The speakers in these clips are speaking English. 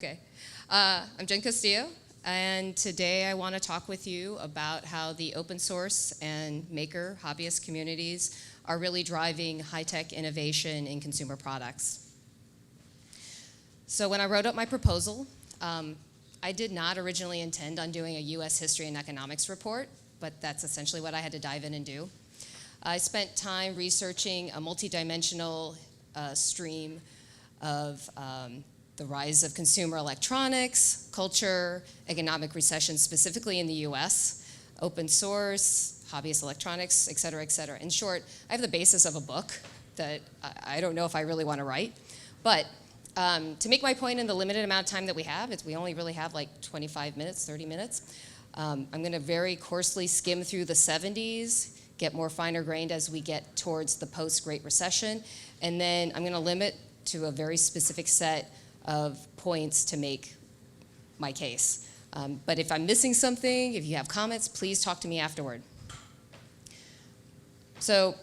Okay. I'm Jen Costillo, and today I want to talk with you about how the open source and maker hobbyist communities are really driving high-tech innovation in consumer products. So when I wrote up my proposal, I did not originally intend on doing a U.S. history and economics report, but that's essentially what I had to dive in and do. I spent time researching a multidimensional stream of the rise of consumer electronics, culture, economic recession, specifically in the US, open source, hobbyist electronics, et cetera, et cetera. In short, I have the basis of a book that I don't know if I really want to write. But to make my point in the limited amount of time that we have, we only really have like 25 minutes, 30 minutes. I'm going to very coarsely skim through the 70s, get more finer grained as we get towards the post-Great Recession, and then I'm going to limit to a very specific set of points to make my case. But if I'm missing something, if you have comments, please talk to me afterward. So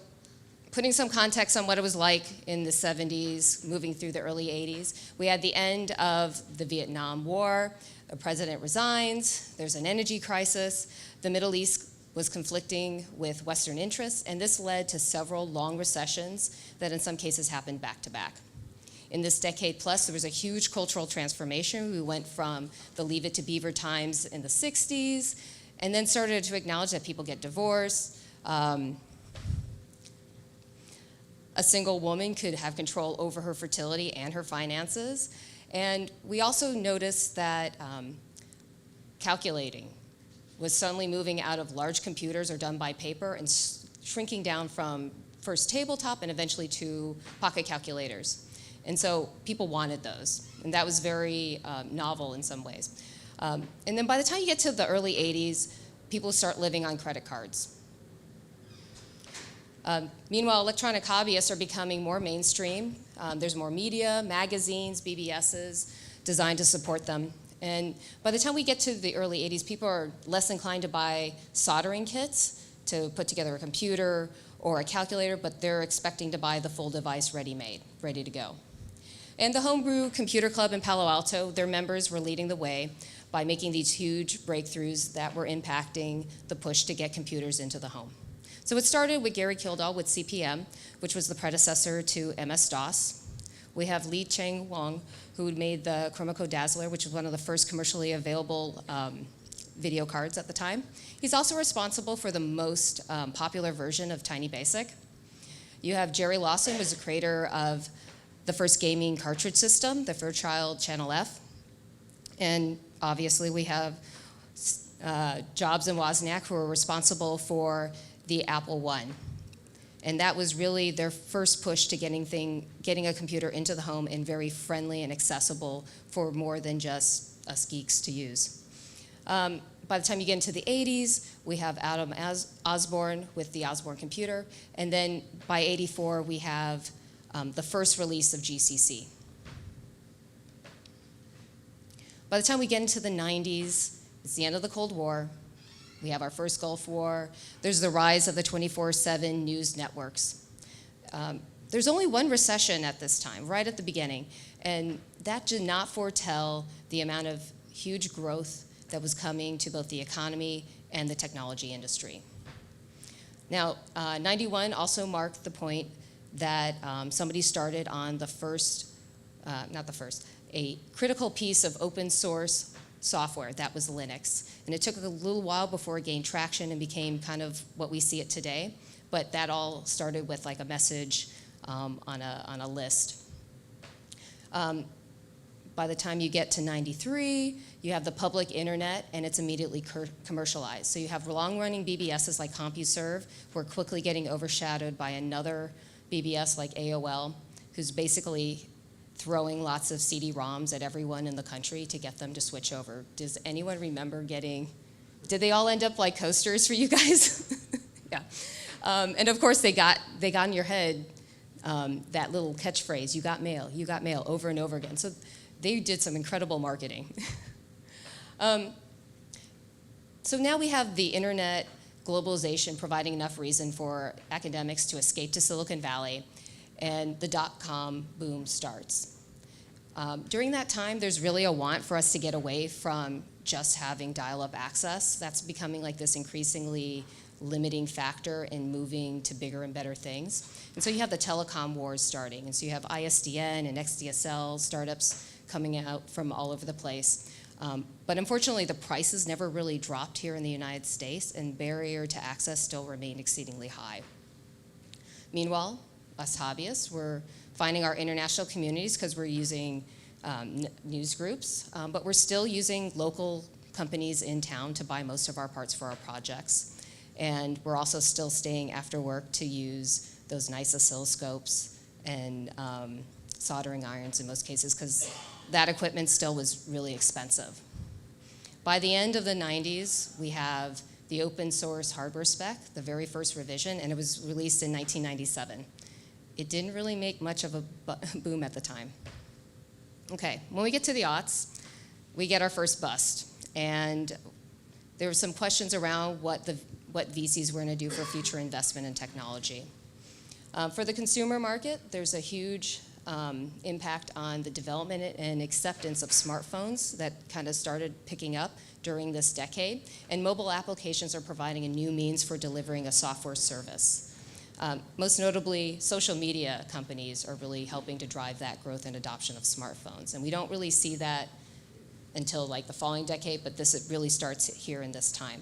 putting some context on what it was like in the 70s, moving through the early 80s, we had the end of the Vietnam War, the president resigns, there's an energy crisis, the Middle East was conflicting with Western interests, and this led to several long recessions that in some cases happened back to back. In this decade plus, there was a huge cultural transformation. We went from the Leave It to Beaver times in the 60s, and then started to acknowledge that people get divorced. A single woman could have control over her fertility and her finances. And we also noticed that calculating was suddenly moving out of large computers or done by paper and shrinking down from first tabletop and eventually to pocket calculators. And so people wanted those, and that was very novel in some ways. And then by the time you get to the early 80s, people start living on credit cards. Meanwhile, electronic hobbyists are becoming more mainstream. There's more media, magazines, BBSs designed to support them. And by the time we get to the early 80s, people are less inclined to buy soldering kits to put together a computer or a calculator, but they're expecting to buy the full device ready-made, ready to go. And the Homebrew Computer Club in Palo Alto, their members were leading the way by making these huge breakthroughs that were impacting the push to get computers into the home. So it started with Gary Kildall with CP/M, which was the predecessor to MS-DOS. We have Lee Cheng Wong, who made the Chromaco Dazzler, which was one of the first commercially available video cards at the time. He's also responsible for the most popular version of Tiny Basic. You have Jerry Lawson, who was the creator of the first gaming cartridge system, the Fairchild Channel F. And obviously we have Jobs and Wozniak, who were responsible for the Apple I. And that was really their first push to getting a computer into the home and very friendly and accessible for more than just us geeks to use. By the time you get into the 80s, we have Adam Osborne with the Osborne computer. And then by 84, we have the first release of GCC. By the time we get into the 90s, it's the end of the Cold War. We have our first Gulf War. There's the rise of the 24/7 news networks. There's only one recession at this time, right at the beginning, and that did not foretell the amount of huge growth that was coming to both the economy and the technology industry. Now, 91 also marked the point that somebody started on the first, a critical piece of open source software, that was Linux. And it took a little while before it gained traction and became kind of what we see it today, but that all started with like a message on a list. By the time you get to 93, you have the public internet, and it's immediately commercialized. So you have long-running BBSs like CompuServe, who are quickly getting overshadowed by another BBS like AOL, who's basically throwing lots of CD-ROMs at everyone in the country to get them to switch over. Does anyone remember did they all end up like coasters for you guys? Yeah. And of course they got in your head that little catchphrase, you got mail, over and over again. So they did some incredible marketing. So now we have the internet, globalization providing enough reason for academics to escape to Silicon Valley, and the dot-com boom starts. During that time, there's really a want for us to get away from just having dial-up access. That's becoming like this increasingly limiting factor in moving to bigger and better things. And so you have the telecom wars starting. And so you have ISDN and XDSL startups coming out from all over the place. But unfortunately, the prices never really dropped here in the United States, and barrier to access still remained exceedingly high. Meanwhile, us hobbyists, we're finding our international communities because we're using news groups, but we're still using local companies in town to buy most of our parts for our projects. And we're also still staying after work to use those nice oscilloscopes and soldering irons in most cases, because that equipment still was really expensive. By the end of the 90s, we have the open source hardware spec, the very first revision, and it was released in 1997. It didn't really make much of a boom at the time. Okay, when we get to the aughts, we get our first bust. And there were some questions around what VCs were going to do for future investment in technology. For the consumer market, there's a huge impact on the development and acceptance of smartphones that kind of started picking up during this decade. And mobile applications are providing a new means for delivering a software service. Most notably, social media companies are really helping to drive that growth and adoption of smartphones. And we don't really see that until like the following decade, but it really starts here in this time.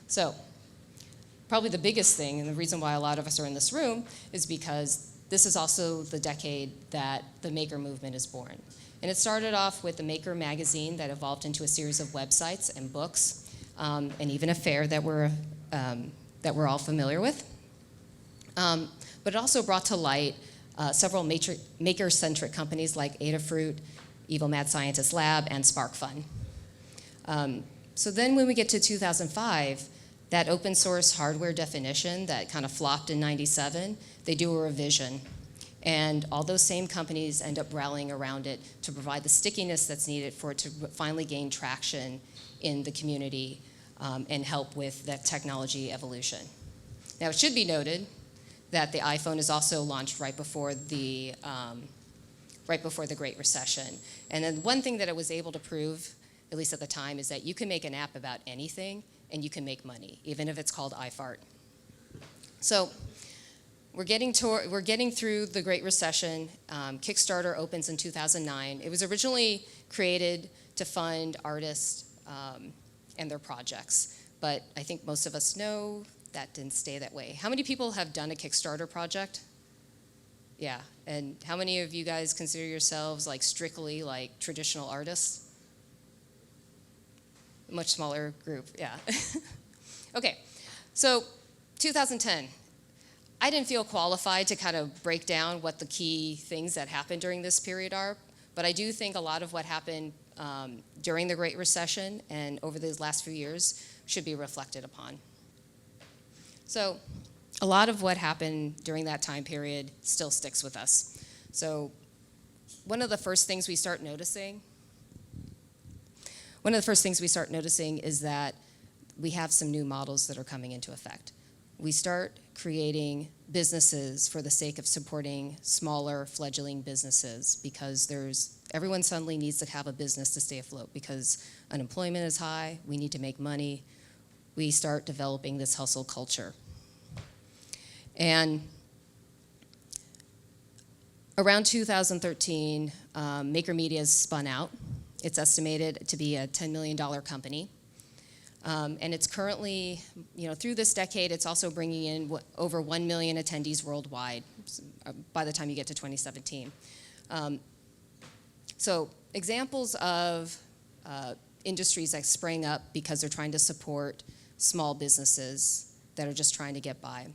So probably the biggest thing, and the reason why a lot of us are in this room, is because this is also the decade that the maker movement is born. And it started off with the Maker magazine that evolved into a series of websites and books, and even a fair that we're all familiar with. But it also brought to light several maker-centric companies like Adafruit, Evil Mad Scientist Lab, and SparkFun. So then when we get to 2005, that open source hardware definition that kind of flopped in 97, they do a revision. And all those same companies end up rallying around it to provide the stickiness that's needed for it to finally gain traction in the community and help with that technology evolution. Now, it should be noted that the iPhone is also launched right before the Great Recession. And then one thing that it was able to prove, at least at the time, is that you can make an app about anything and you can make money, even if it's called iFart. So we're getting through the Great Recession. Kickstarter opens in 2009. It was originally created to fund artists and their projects, but I think most of us know that didn't stay that way. How many people have done a Kickstarter project? Yeah, and how many of you guys consider yourselves like strictly like traditional artists? Much smaller group, yeah. Okay, so 2010. I didn't feel qualified to kind of break down what the key things that happened during this period are, but I do think a lot of what happened during the Great Recession and over these last few years should be reflected upon. So a lot of what happened during that time period still sticks with us. So one of the first things we start noticing is that we have some new models that are coming into effect. We start creating businesses for the sake of supporting smaller fledgling businesses because everyone suddenly needs to have a business to stay afloat because unemployment is high, we need to make money. We start developing this hustle culture. And around 2013, Maker Media is spun out. It's estimated to be a $10 million company. And it's currently, through this decade, it's also bringing in over 1 million attendees worldwide by the time you get to 2017. So examples of industries that sprang up because they're trying to support small businesses that are just trying to get by.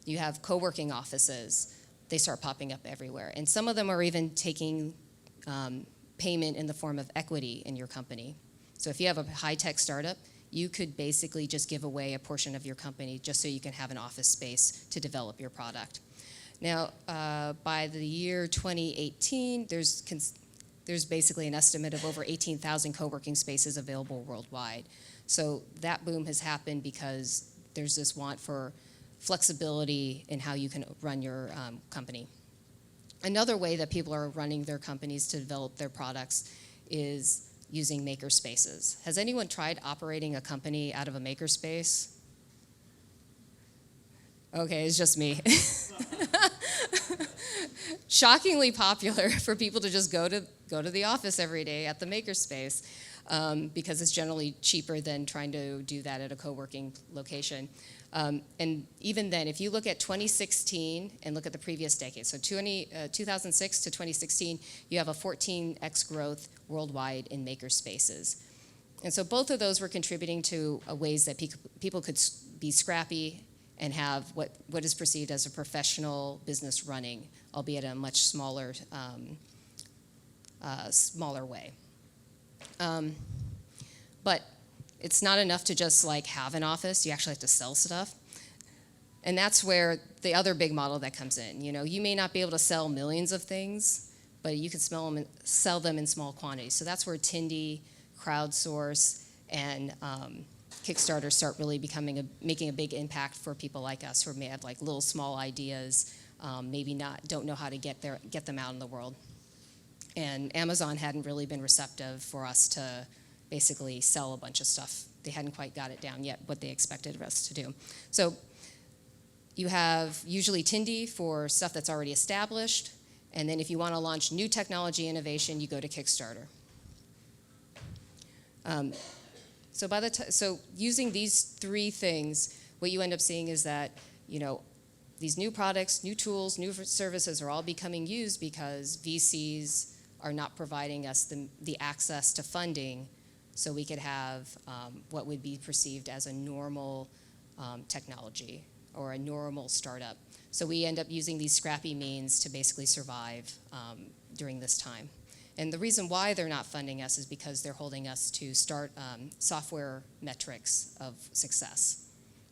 You have co-working offices. They start popping up everywhere. And some of them are even taking payment in the form of equity in your company. So if you have a high-tech startup, you could basically just give away a portion of your company just so you can have an office space to develop your product. Now, by the year 2018, there's basically an estimate of over 18,000 co-working spaces available worldwide. So that boom has happened because there's this want for flexibility in how you can run your company. Another way that people are running their companies to develop their products is using maker spaces. Has anyone tried operating a company out of a maker space? Okay, it's just me. Shockingly popular for people to just go to the office every day at the makerspace because it's generally cheaper than trying to do that at a co-working location. And even then, if you look at 2016 and look at the previous decade, so 2006 to 2016, you have a 14x growth worldwide in makerspaces. And so both of those were contributing to ways that people could be scrappy and have what is perceived as a professional business running, albeit in a much smaller way. But it's not enough to just like have an office. You actually have to sell stuff. And that's where the other big model that comes in. You know, you may not be able to sell millions of things, but you can sell them in small quantities. So that's where Tindy, Crowdsource, and Kickstarter start really making a big impact for people like us who may have like little small ideas, maybe don't know how to get them out in the world. And Amazon hadn't really been receptive for us to basically sell a bunch of stuff. They hadn't quite got it down yet, what they expected us to do. So you have usually Tindy for stuff that's already established, and then if you want to launch new technology innovation, you go to Kickstarter. So using these three things, what you end up seeing is that, you know, these new products, new tools, new services are all becoming used because VCs are not providing us the access to funding so we could have what would be perceived as a normal technology or a normal startup. So we end up using these scrappy means to basically survive during this time. And the reason why they're not funding us is because they're holding us to software metrics of success.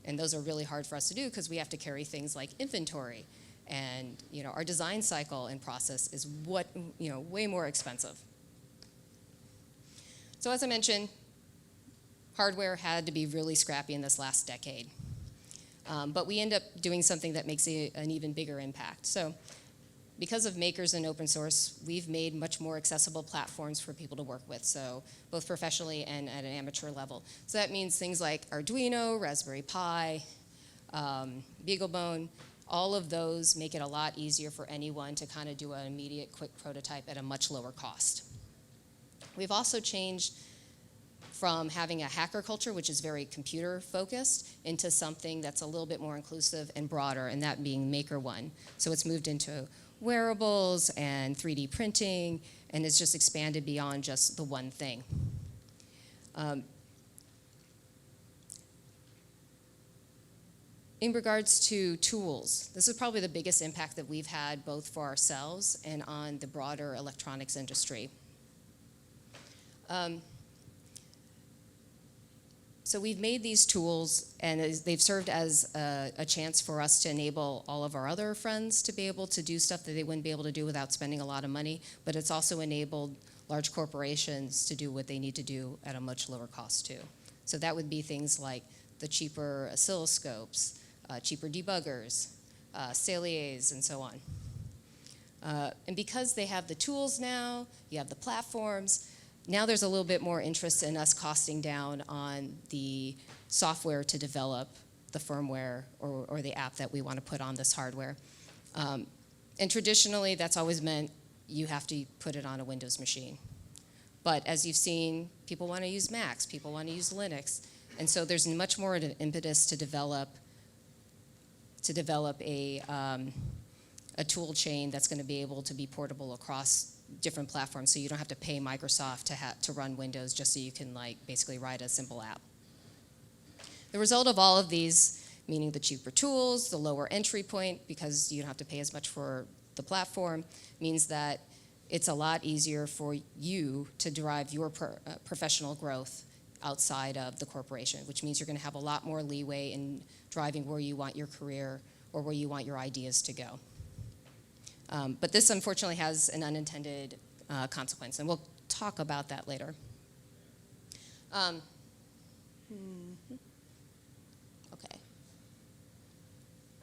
And those are really hard for us to do because we have to carry things like inventory. And you know, our design cycle and process is way more expensive. So as I mentioned, hardware had to be really scrappy in this last decade. But we end up doing something that makes an even bigger impact. So because of makers and open source, we've made much more accessible platforms for people to work with, so both professionally and at an amateur level. So that means things like Arduino, Raspberry Pi, BeagleBone, all of those make it a lot easier for anyone to kind of do an immediate, quick prototype at a much lower cost. We've also changed from having a hacker culture, which is very computer focused, into something that's a little bit more inclusive and broader, and that being Maker One. So it's moved into wearables and 3D printing, and it's just expanded beyond just the one thing. In regards to tools, this is probably the biggest impact that we've had both for ourselves and on the broader electronics industry. So we've made these tools, and they've served as a chance for us to enable all of our other friends to be able to do stuff that they wouldn't be able to do without spending a lot of money, but it's also enabled large corporations to do what they need to do at a much lower cost too. So that would be things like the cheaper oscilloscopes, cheaper debuggers, Saliers, and so on. And because they have the tools now, you have the platforms, now there's a little bit more interest in us costing down on the software to develop the firmware or the app that we want to put on this hardware. And traditionally, that's always meant you have to put it on a Windows machine. But as you've seen, people want to use Macs, people want to use Linux. And so there's much more of an impetus to develop a tool chain that's going to be able to be portable across different platforms, so you don't have to pay Microsoft to run Windows just so you can basically write a simple app. The result of all of these, meaning the cheaper tools, the lower entry point because you don't have to pay as much for the platform, means that it's a lot easier for you to derive your professional growth outside of the corporation, which means you're going to have a lot more leeway in driving where you want your career or where you want your ideas to go. But this, unfortunately, has an unintended consequence, and we'll talk about that later.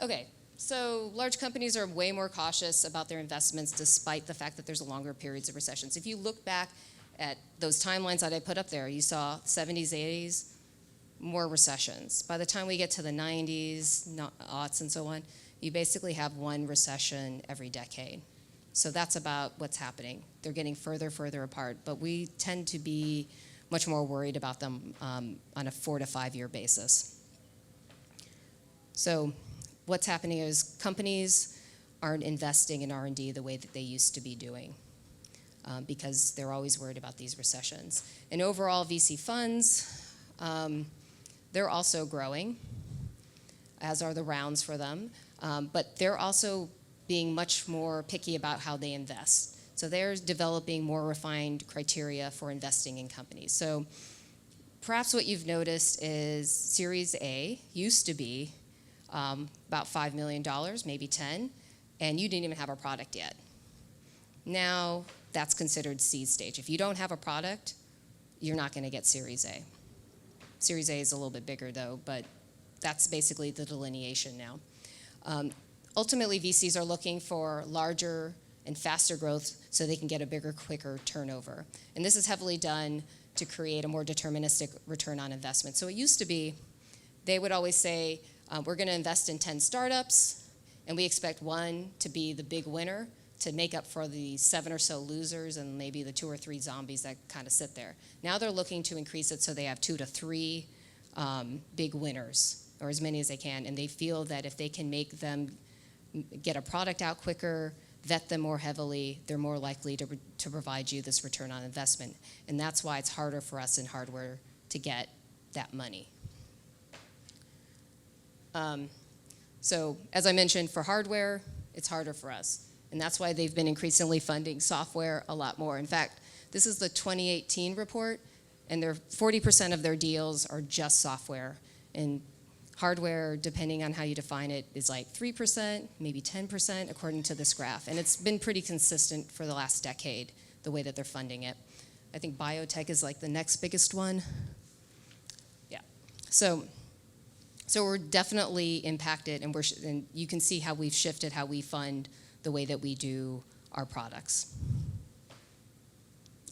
Okay. So large companies are way more cautious about their investments despite the fact that there's longer periods of recessions. If you look back at those timelines that I put up there, you saw 70s, 80s, more recessions. By the time we get to the 90s, aughts and so on, you basically have one recession every decade. So that's about what's happening. They're getting further apart, but we tend to be much more worried about them on a 4 to 5 year basis. So what's happening is companies aren't investing in R&D the way that they used to be doing because they're always worried about these recessions. And overall VC funds, they're also growing, as are the rounds for them, but they're also being much more picky about how they invest. So they're developing more refined criteria for investing in companies. So perhaps what you've noticed is Series A used to be about $5 million, maybe 10, and you didn't even have a product yet. Now that's considered seed stage. If you don't have a product, you're not going to get Series A. Series A is a little bit bigger though, but that's basically the delineation now. Ultimately, VCs are looking for larger and faster growth so they can get a bigger, quicker turnover. And this is heavily done to create a more deterministic return on investment. So it used to be, they would always say, we're going to invest in 10 startups, and we expect one to be the big winner to make up for the 7 or so losers and maybe the 2 or 3 zombies that kind of sit there. Now they're looking to increase it so they have 2 to 3 big winners, or as many as they can, and they feel that if they can make them get a product out quicker, vet them more heavily, they're more likely to provide you this return on investment. And that's why it's harder for us in hardware to get that money. So as I mentioned, for hardware, it's harder for us. And that's why they've been increasingly funding software a lot more. In fact, this is the 2018 report, and 40% of their deals are just software. And hardware, depending on how you define it, is like 3%, maybe 10%, according to this graph. And it's been pretty consistent for the last decade, the way that they're funding it. I think biotech is like the next biggest one. Yeah. So we're definitely impacted, and you can see how we've shifted how we fund the way that we do our products.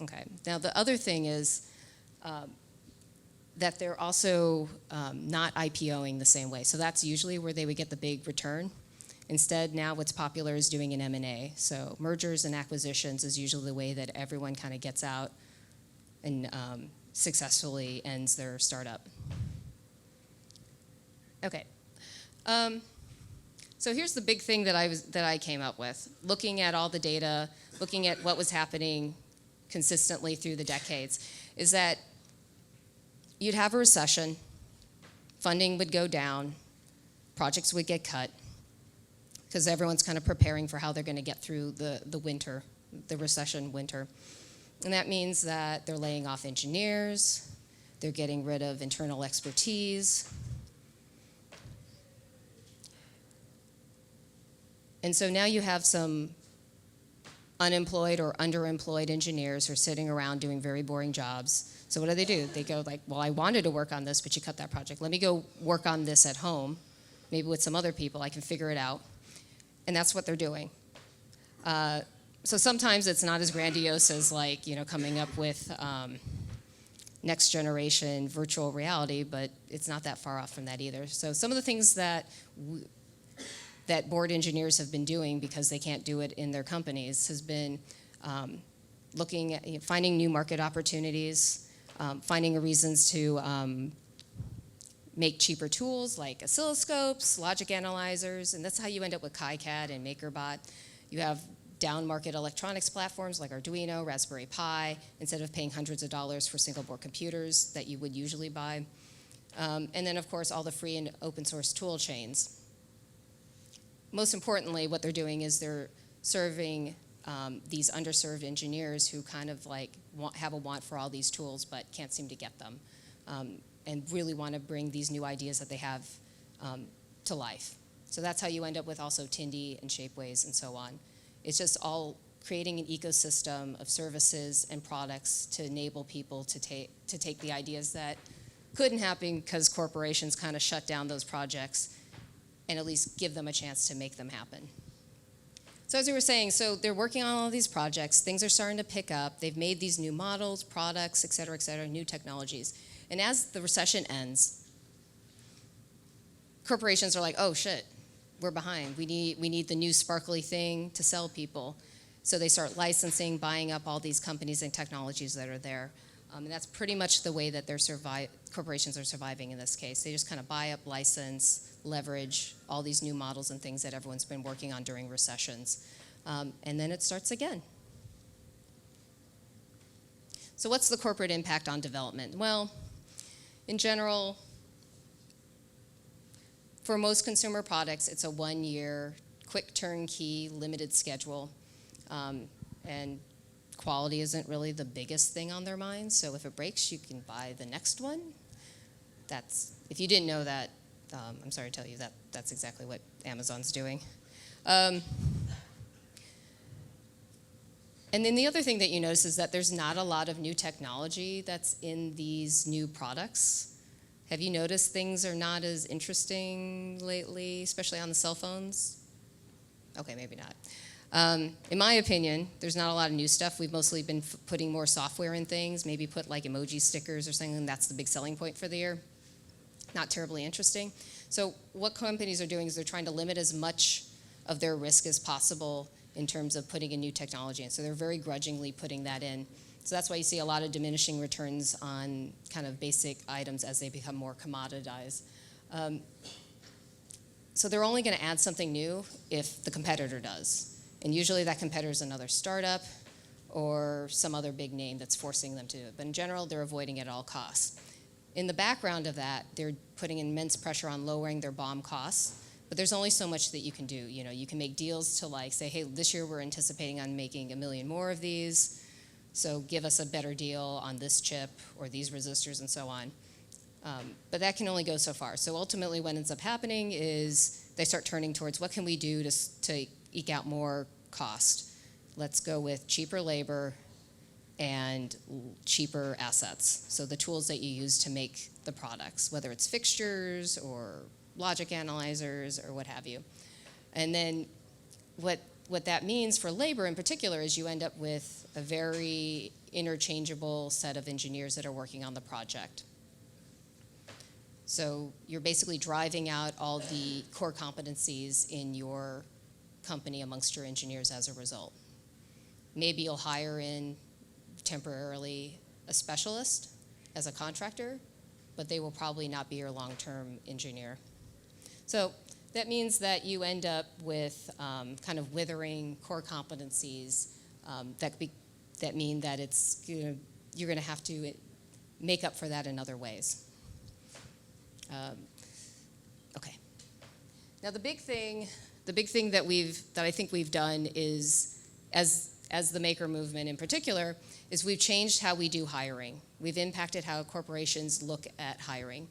Okay. Now the other thing is that they're also not IPOing the same way. So that's usually where they would get the big return. Instead, now what's popular is doing an M&A. So mergers and acquisitions is usually the way that everyone kind of gets out and successfully ends their startup. Okay. So here's the big thing that I came up with. Looking at all the data, looking at what was happening consistently through the decades, is that you'd have a recession, funding would go down, projects would get cut, because everyone's kind of preparing for how they're going to get through the winter, the recession winter. And that means that they're laying off engineers, they're getting rid of internal expertise. And so now you have some unemployed or underemployed engineers who are sitting around doing very boring jobs. So what do? They go like, well, I wanted to work on this, but you cut that project. Let me go work on this at home, maybe with some other people. I can figure it out. And that's what they're doing. So sometimes it's not as grandiose as like, coming up with next generation virtual reality, but it's not that far off from that either. So some of the things that board engineers have been doing because they can't do it in their companies has been looking at finding new market opportunities, finding reasons to make cheaper tools like oscilloscopes, logic analyzers, and that's how you end up with KiCad and MakerBot. You have down-market electronics platforms like Arduino, Raspberry Pi, instead of paying hundreds of dollars for single-board computers that you would usually buy. And then, of course, all the free and open-source tool chains. Most importantly, what they're doing is they're serving these underserved engineers who kind of like have a want for all these tools but can't seem to get them, and really want to bring these new ideas that they have to life. So that's how you end up with also Tindy and Shapeways and so on. It's just all creating an ecosystem of services and products to enable people to take the ideas that couldn't happen because corporations kind of shut down those projects and at least give them a chance to make them happen. So as we were saying, so they're working on all these projects. Things are starting to pick up. They've made these new models, products, et cetera, new technologies. And as the recession ends, corporations are like, oh shit, we're behind. We need the new sparkly thing to sell people. So they start licensing, buying up all these companies and technologies that are there. And that's pretty much the way that corporations are surviving in this case. They just kind of buy up, license, leverage all these new models and things that everyone's been working on during recessions. And then it starts again. So what's the corporate impact on development? Well, in general, for most consumer products, it's a 1-year, quick turnkey, limited schedule. And quality isn't really the biggest thing on their minds. So if it breaks, you can buy the next one. If you didn't know that, I'm sorry to tell you that that's exactly what Amazon's doing. And then the other thing that you notice is that there's not a lot of new technology that's in these new products. Have you noticed things are not as interesting lately, especially on the cell phones? Okay, maybe not. In my opinion, there's not a lot of new stuff. We've mostly been putting more software in things, maybe put like emoji stickers or something, and that's the big selling point for the year. Not terribly interesting. So what companies are doing is they're trying to limit as much of their risk as possible in terms of putting a new technology in. So they're very grudgingly putting that in. So that's why you see a lot of diminishing returns on kind of basic items as they become more commoditized. So they're only going to add something new if the competitor does. And usually that competitor is another startup or some other big name that's forcing them to do it. But in general, they're avoiding it at all costs. In the background of that, they're putting immense pressure on lowering their BOM costs. But there's only so much that you can do. You know, you can make deals to like say, hey, this year we're anticipating on making 1 million more of these. So give us a better deal on this chip or these resistors and so on. But that can only go so far. So ultimately what ends up happening is they start turning towards what can we do to eke out more cost. Let's go with cheaper labor and cheaper assets. So the tools that you use to make the products, whether it's fixtures or logic analyzers or what have you. And then what that means for labor in particular is you end up with a very interchangeable set of engineers that are working on the project. So you're basically driving out all the core competencies in your company amongst your engineers as a result. Maybe you'll hire in temporarily a specialist as a contractor, but they will probably not be your long-term engineer. So that means that you end up with kind of withering core competencies that mean that it's you're going to have to make up for that in other ways. Okay. Now the big thing that I think we've done is, as the maker movement in particular, is we've changed how we do hiring. We've impacted how corporations look at hiring.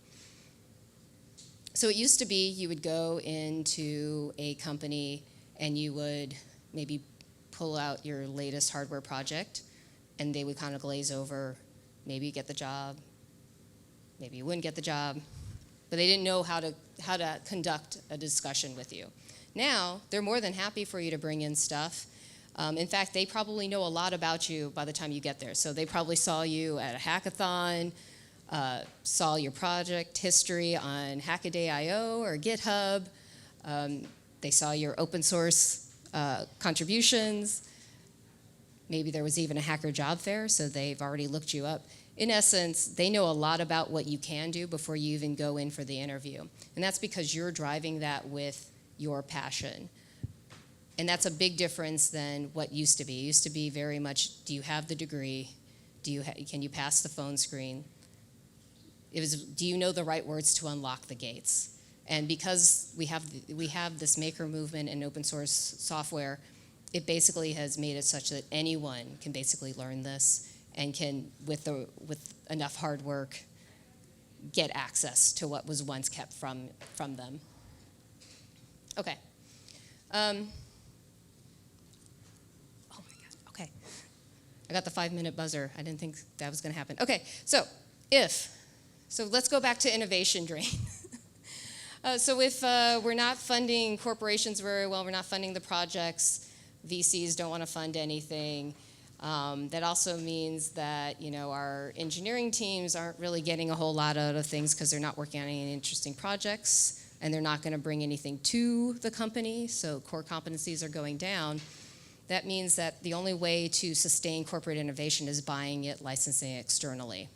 So it used to be you would go into a company and you would maybe pull out your latest hardware project and they would kind of glaze over, maybe you get the job, maybe you wouldn't get the job, but they didn't know how to conduct a discussion with you. Now, they're more than happy for you to bring in stuff. In fact, they probably know a lot about you by the time you get there. So they probably saw you at a hackathon, saw your project history on Hackaday.io or GitHub. They saw your open source contributions. Maybe there was even a hacker job fair, so they've already looked you up. In essence, they know a lot about what you can do before you even go in for the interview. And that's because you're driving that with your passion. And that's a big difference than what used to be. It used to be very much, do you have the degree? Can you pass the phone screen? It was, do you know the right words to unlock the gates? And because we have this maker movement and open source software, it basically has made it such that anyone can basically learn this and can, with enough hard work, get access to what was once kept from them. Okay. Oh my God, okay. I got the 5-minute buzzer. I didn't think that was gonna happen. Okay, so let's go back to innovation drain. So if we're not funding corporations very well, we're not funding the projects, VCs don't want to fund anything. That also means that our engineering teams aren't really getting a whole lot out of things because they're not working on any interesting projects, and they're not going to bring anything to the company, so core competencies are going down. That means that the only way to sustain corporate innovation is buying it, licensing it externally.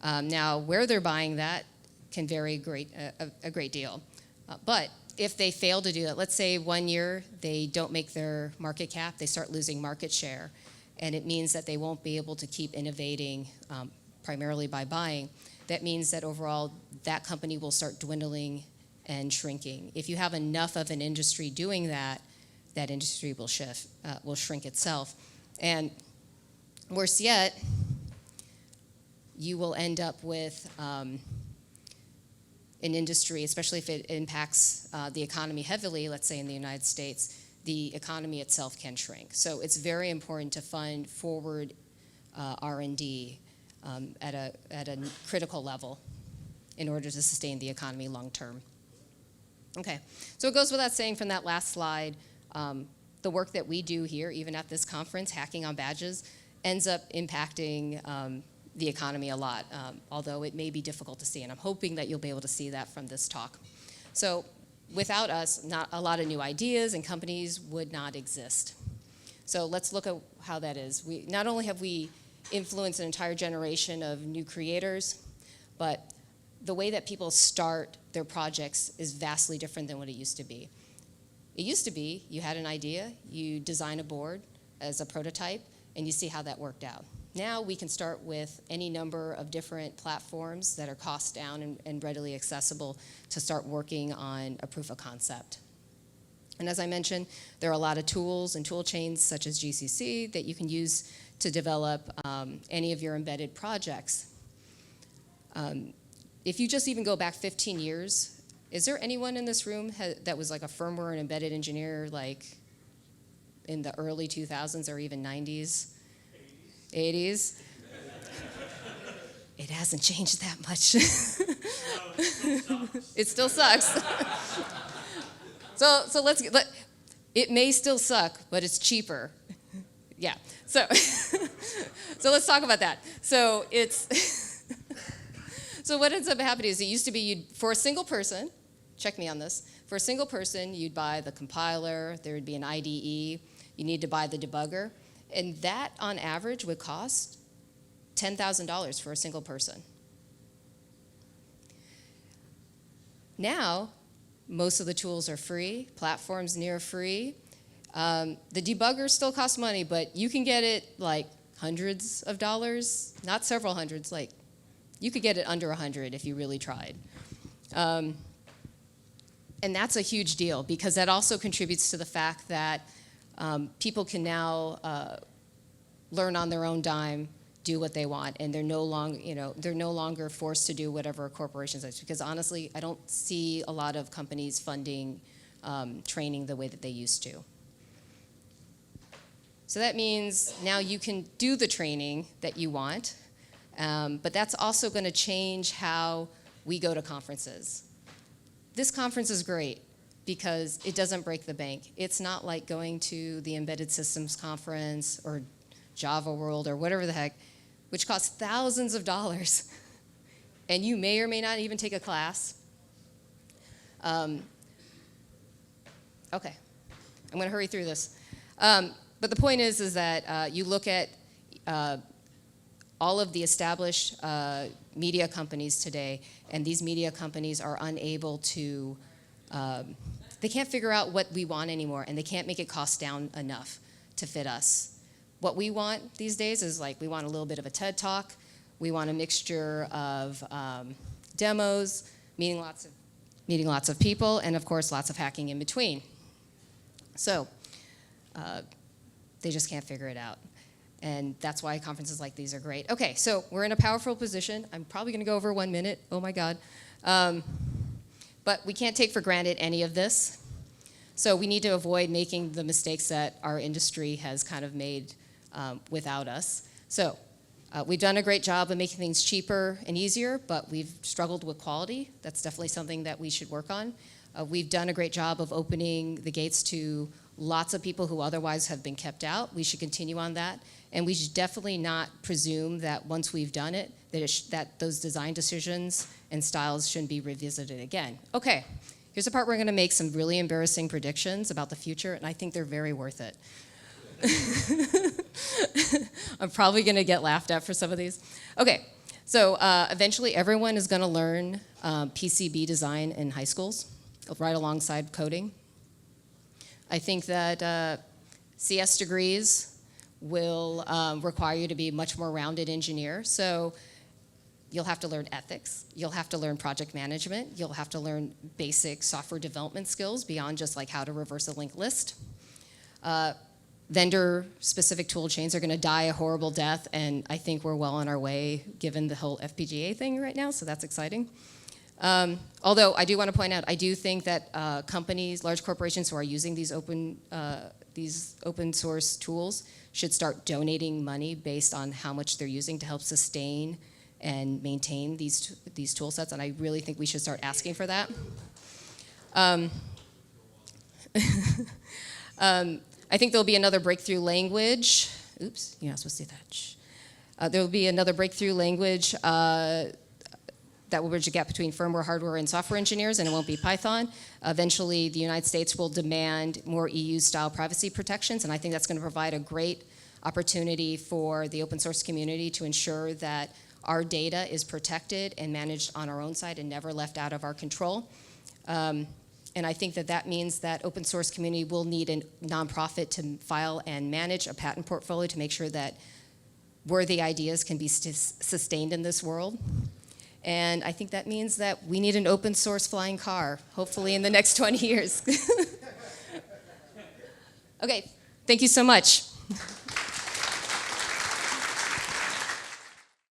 Now, where they're buying that can vary a great deal. But if they fail to do that, let's say 1 year they don't make their market cap, they start losing market share, and it means that they won't be able to keep innovating primarily by buying. That means that overall that company will start dwindling and shrinking. If you have enough of an industry doing that, that industry will shrink itself. And worse yet, you will end up with an industry, especially if it impacts the economy heavily, let's say in the United States, the economy itself can shrink. So it's very important to fund forward R&D at a critical level in order to sustain the economy long term. Okay, so it goes without saying from that last slide, the work that we do here, even at this conference, hacking on badges, ends up impacting the economy a lot, although it may be difficult to see, and I'm hoping that you'll be able to see that from this talk. So without us, not a lot of new ideas and companies would not exist. So let's look at how that is. Not only have we influenced an entire generation of new creators, but the way that people start their projects is vastly different than what it used to be. It used to be you had an idea, you design a board as a prototype, and you see how that worked out. Now we can start with any number of different platforms that are cost down and readily accessible to start working on a proof of concept. And as I mentioned, there are a lot of tools and tool chains such as GCC that you can use to develop any of your embedded projects. If you just even go back 15 years, is there anyone in this room that was like a firmware and embedded engineer like in the early 2000s or even 90s? 80s? It hasn't changed that much. It still sucks. So it may still suck, but it's cheaper. Yeah. So let's talk about that. So so what ends up happening is it used to be for a single person, check me on this, for a single person you'd buy the compiler, there would be an IDE, you need to buy the debugger, and that on average would cost $10,000 for a single person. Now, most of the tools are free, platforms near free. The debugger still costs money, but you can get it like hundreds of dollars, not several hundreds, like you could get it under 100 if you really tried. And that's a huge deal because that also contributes to the fact that people can now learn on their own dime, do what they want, and they're no longer forced to do whatever a corporation says. Because honestly, I don't see a lot of companies funding training the way that they used to. So that means now you can do the training that you want, but that's also going to change how we go to conferences. This conference is great because it doesn't break the bank. It's not like going to the Embedded Systems Conference or Java World or whatever the heck, which costs thousands of dollars, and you may or may not even take a class. Okay, I'm going to hurry through this. But the point is that you look at all of the established media companies today, and these media companies are unable to, they can't figure out what we want anymore, and they can't make it cost down enough to fit us. What we want these days is like, we want a little bit of a TED Talk, we want a mixture of demos, meeting lots of people, and of course lots of hacking in between. So they just can't figure it out. And that's why conferences like these are great. Okay, so we're in a powerful position. I'm probably going to go over 1 minute. Oh my God. But we can't take for granted any of this. So we need to avoid making the mistakes that our industry has kind of made without us. So We've done a great job of making things cheaper and easier, but we've struggled with quality. That's definitely something that we should work on. We've done a great job of opening the gates to lots of people who otherwise have been kept out. We should continue on that. And we should definitely not presume that once we've done it, that those design decisions and styles shouldn't be revisited again. Okay, here's the part where we're going to make some really embarrassing predictions about the future, and I think they're very worth it. I'm probably going to get laughed at for some of these. Okay, so eventually everyone is going to learn PCB design in high schools, right alongside coding. I think that CS degrees will require you to be a much more rounded engineer. So you'll have to learn ethics. You'll have to learn project management. You'll have to learn basic software development skills beyond just like how to reverse a linked list. Vendor-specific tool chains are going to die a horrible death, and I think we're well on our way given the whole FPGA thing right now, so that's exciting. Although I do want to point out, I do think that companies, large corporations who are using these open source tools should start donating money based on how much they're using to help sustain and maintain these tool sets, and I really think we should start asking for that. I think there'll be another breakthrough language. Oops, you're not supposed to do that. There will be another breakthrough language that will bridge the gap between firmware, hardware, and software engineers, and it won't be Python. Eventually, the United States will demand more EU-style privacy protections, and I think that's going to provide a great opportunity for the open source community to ensure that our data is protected and managed on our own side and never left out of our control. And I think that means that open source community will need a nonprofit to file and manage a patent portfolio to make sure that worthy ideas can be sustained in this world. And I think that means that we need an open source flying car, hopefully in the next 20 years. Okay, thank you so much.